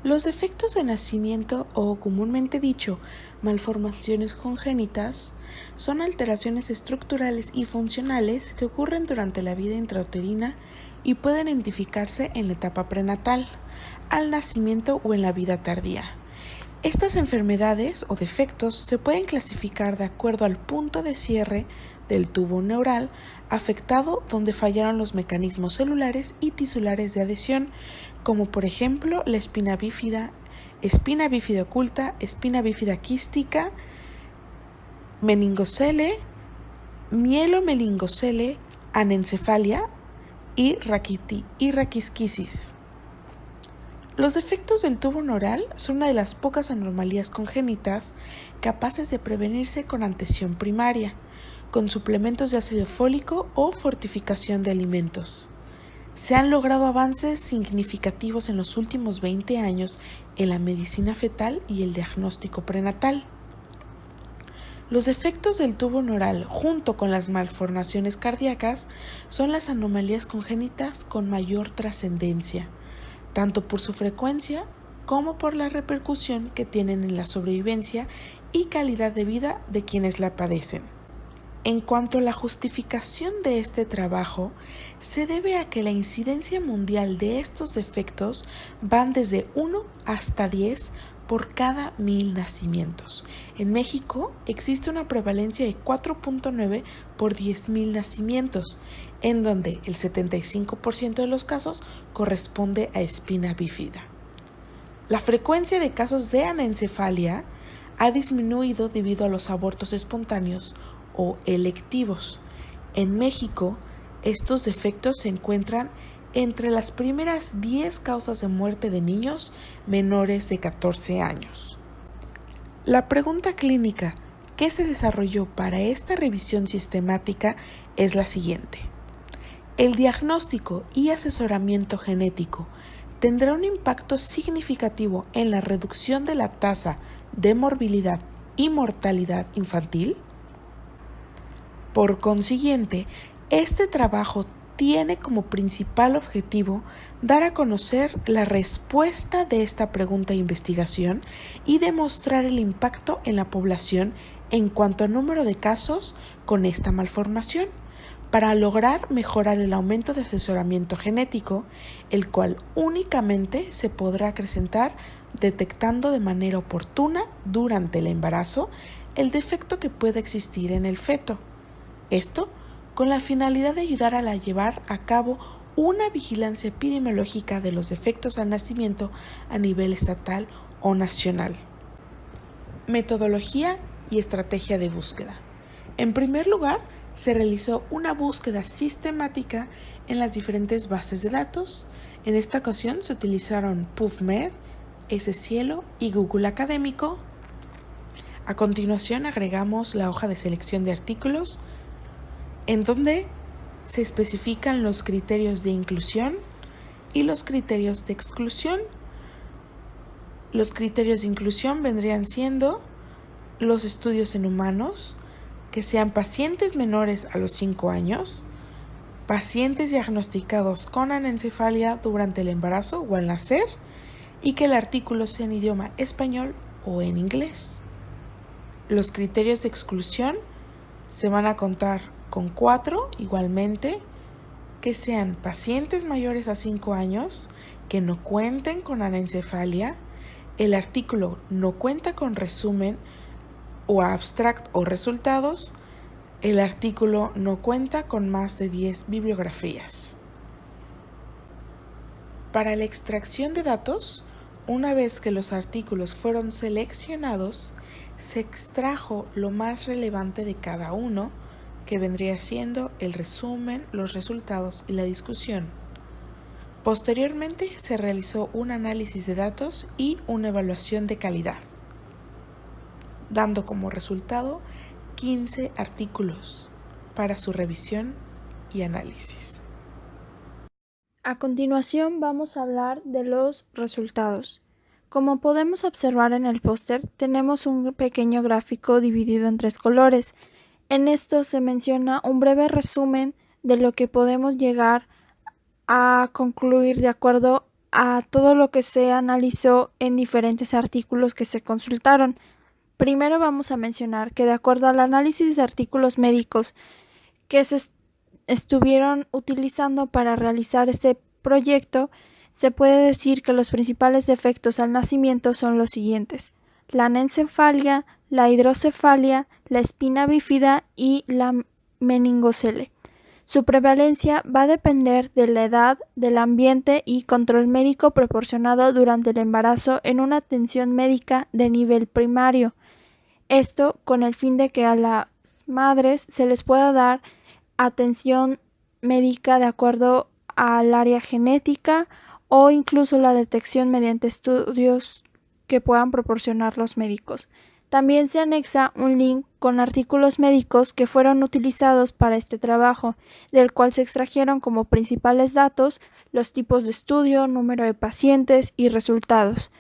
Los defectos de nacimiento o comúnmente dicho malformaciones congénitas son alteraciones estructurales y funcionales que ocurren durante la vida intrauterina y pueden identificarse en la etapa prenatal, al nacimiento o en la vida tardía. Estas enfermedades o defectos se pueden clasificar de acuerdo al punto de cierre del tubo neural afectado donde fallaron los mecanismos celulares y tisulares de adhesión, como por ejemplo la espina bífida oculta, espina bífida quística, meningocele, mielomeningocele, anencefalia y raquisquisis. Los defectos del tubo neural son una de las pocas anomalías congénitas capaces de prevenirse con atención primaria, con suplementos de ácido fólico o fortificación de alimentos. Se han logrado avances significativos en los últimos 20 años en la medicina fetal y el diagnóstico prenatal. Los defectos del tubo neural, junto con las malformaciones cardíacas, son las anomalías congénitas con mayor trascendencia, tanto por su frecuencia como por la repercusión que tienen en la sobrevivencia y calidad de vida de quienes la padecen. En cuanto a la justificación de este trabajo, se debe a que la incidencia mundial de estos defectos van desde 1 hasta 10 por cada 1000 nacimientos. En México existe una prevalencia de 4.9 por 10.000 nacimientos, en donde el 75% de los casos corresponde a espina bífida. La frecuencia de casos de anencefalia ha disminuido debido a los abortos espontáneos o electivos. En México, estos defectos se encuentran entre las primeras 10 causas de muerte de niños menores de 14 años. La pregunta clínica que se desarrolló para esta revisión sistemática es la siguiente. ¿El diagnóstico y asesoramiento genético tendrá un impacto significativo en la reducción de la tasa de morbilidad y mortalidad infantil? Por consiguiente, este trabajo tiene como principal objetivo dar a conocer la respuesta de esta pregunta de investigación y demostrar el impacto en la población en cuanto a número de casos con esta malformación, para lograr mejorar el aumento de asesoramiento genético, el cual únicamente se podrá acrecentar detectando de manera oportuna durante el embarazo el defecto que pueda existir en el feto. Esto con la finalidad de ayudar a llevar a cabo una vigilancia epidemiológica de los defectos al nacimiento a nivel estatal o nacional. Metodología y estrategia de búsqueda. En primer lugar, se realizó una búsqueda sistemática en las diferentes bases de datos. En esta ocasión se utilizaron PubMed, SCielo y Google Académico. A continuación agregamos la hoja de selección de artículos, en donde se especifican los criterios de inclusión y los criterios de exclusión. Los criterios de inclusión vendrían siendo los estudios en humanos, que sean pacientes menores a los 5 años, pacientes diagnosticados con anencefalia durante el embarazo o al nacer, y que el artículo sea en idioma español o en inglés. Los criterios de exclusión se van a contar con 4 igualmente, que sean pacientes mayores a 5 años, que no cuenten con anencefalia, el artículo no cuenta con resumen o abstract o resultados, el artículo no cuenta con más de 10 bibliografías. Para la extracción de datos, una vez que los artículos fueron seleccionados, se extrajo lo más relevante de cada uno, que vendría siendo el resumen, los resultados y la discusión. Posteriormente se realizó un análisis de datos y una evaluación de calidad, dando como resultado 15 artículos para su revisión y análisis. A continuación vamos a hablar de los resultados. Como podemos observar en el póster, tenemos un pequeño gráfico dividido en 3 colores. En esto se menciona un breve resumen de lo que podemos llegar a concluir de acuerdo a todo lo que se analizó en diferentes artículos que se consultaron. Primero vamos a mencionar que de acuerdo al análisis de artículos médicos que se estuvieron utilizando para realizar ese proyecto, se puede decir que los principales defectos al nacimiento son los siguientes: la anencefalia, la hidrocefalia, la espina bífida y la meningocele. Su prevalencia va a depender de la edad, del ambiente y control médico proporcionado durante el embarazo en una atención médica de nivel primario. Esto con el fin de que a las madres se les pueda dar atención médica de acuerdo al área genética o incluso la detección mediante estudios que puedan proporcionar los médicos. También se anexa un link con artículos médicos que fueron utilizados para este trabajo, del cual se extrajeron como principales datos los tipos de estudio, número de pacientes y resultados.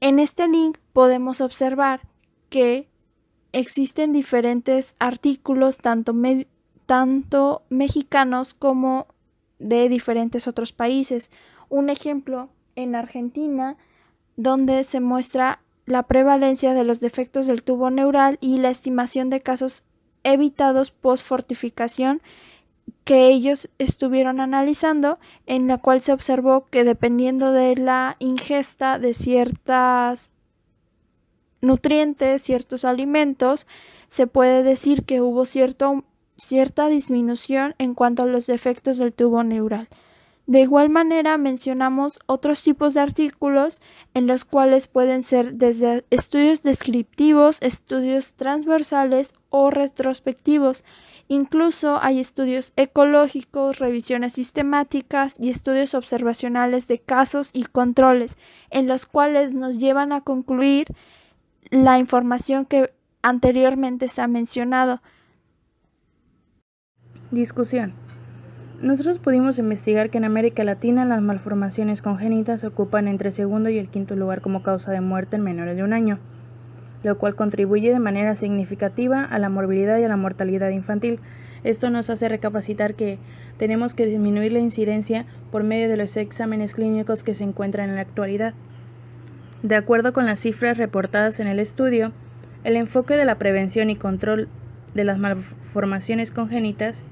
En este link podemos observar que existen diferentes artículos, tanto mexicanos como de diferentes otros países. Un ejemplo en Argentina, donde se muestra la prevalencia de los defectos del tubo neural y la estimación de casos evitados post-fortificación que ellos estuvieron analizando, en la cual se observó que dependiendo de la ingesta de ciertos nutrientes, ciertos alimentos, se puede decir que hubo cierta disminución en cuanto a los defectos del tubo neural. De igual manera, mencionamos otros tipos de artículos en los cuales pueden ser desde estudios descriptivos, estudios transversales o retrospectivos. Incluso hay estudios ecológicos, revisiones sistemáticas y estudios observacionales de casos y controles, en los cuales nos llevan a concluir la información que anteriormente se ha mencionado. Discusión. Nosotros pudimos investigar que en América Latina las malformaciones congénitas ocupan entre el segundo y el quinto lugar como causa de muerte en menores de 1 año, lo cual contribuye de manera significativa a la morbilidad y a la mortalidad infantil. Esto nos hace recapacitar que tenemos que disminuir la incidencia por medio de los exámenes clínicos que se encuentran en la actualidad. De acuerdo con las cifras reportadas en el estudio, el enfoque de la prevención y control de las malformaciones congénitas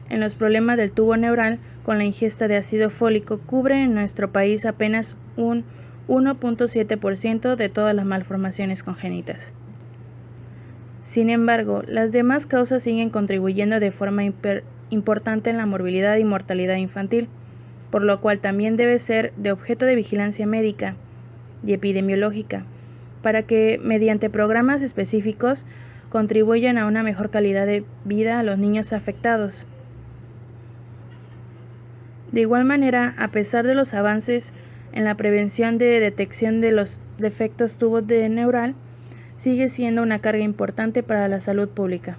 en los problemas del tubo neural con la ingesta de ácido fólico cubre en nuestro país apenas un 1.7% de todas las malformaciones congénitas. Sin embargo, las demás causas siguen contribuyendo de forma importante en la morbilidad y mortalidad infantil, por lo cual también debe ser de objeto de vigilancia médica y epidemiológica, para que, mediante programas específicos, contribuyan a una mejor calidad de vida a los niños afectados. De igual manera, a pesar de los avances en la prevención de detección de los defectos tubo neural, sigue siendo una carga importante para la salud pública,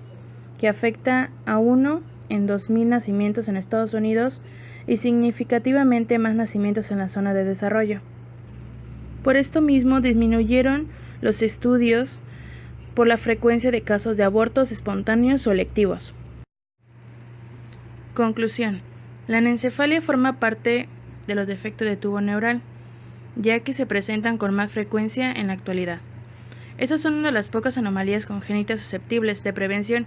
que afecta a 1 en 2.000 nacimientos en Estados Unidos y significativamente más nacimientos en la zona de desarrollo. Por esto mismo disminuyeron los estudios por la frecuencia de casos de abortos espontáneos o electivos. Conclusión. La anencefalia forma parte de los defectos de tubo neural, ya que se presentan con más frecuencia en la actualidad. Estas son una de las pocas anomalías congénitas susceptibles de prevención,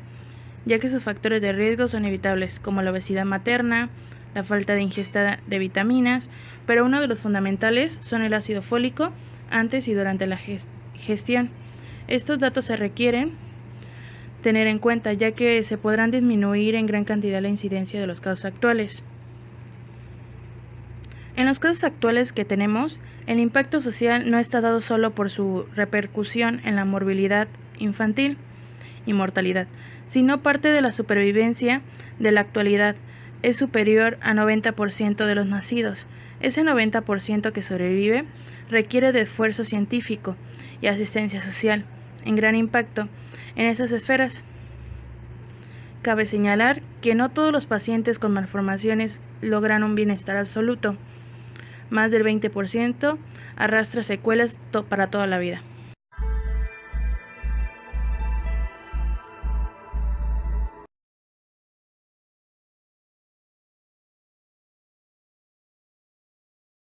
ya que sus factores de riesgo son evitables, como la obesidad materna, la falta de ingesta de vitaminas, pero uno de los fundamentales son el ácido fólico antes y durante la gestión. Estos datos se requieren tener en cuenta, ya que se podrán disminuir en gran cantidad la incidencia de los casos actuales. En los casos actuales que tenemos, el impacto social no está dado solo por su repercusión en la morbilidad infantil y mortalidad, sino parte de la supervivencia de la actualidad es superior a 90% de los nacidos. Ese 90% que sobrevive requiere de esfuerzo científico y asistencia social, en gran impacto en esas esferas. Cabe señalar que no todos los pacientes con malformaciones logran un bienestar absoluto. Más del 20% arrastra secuelas para toda la vida.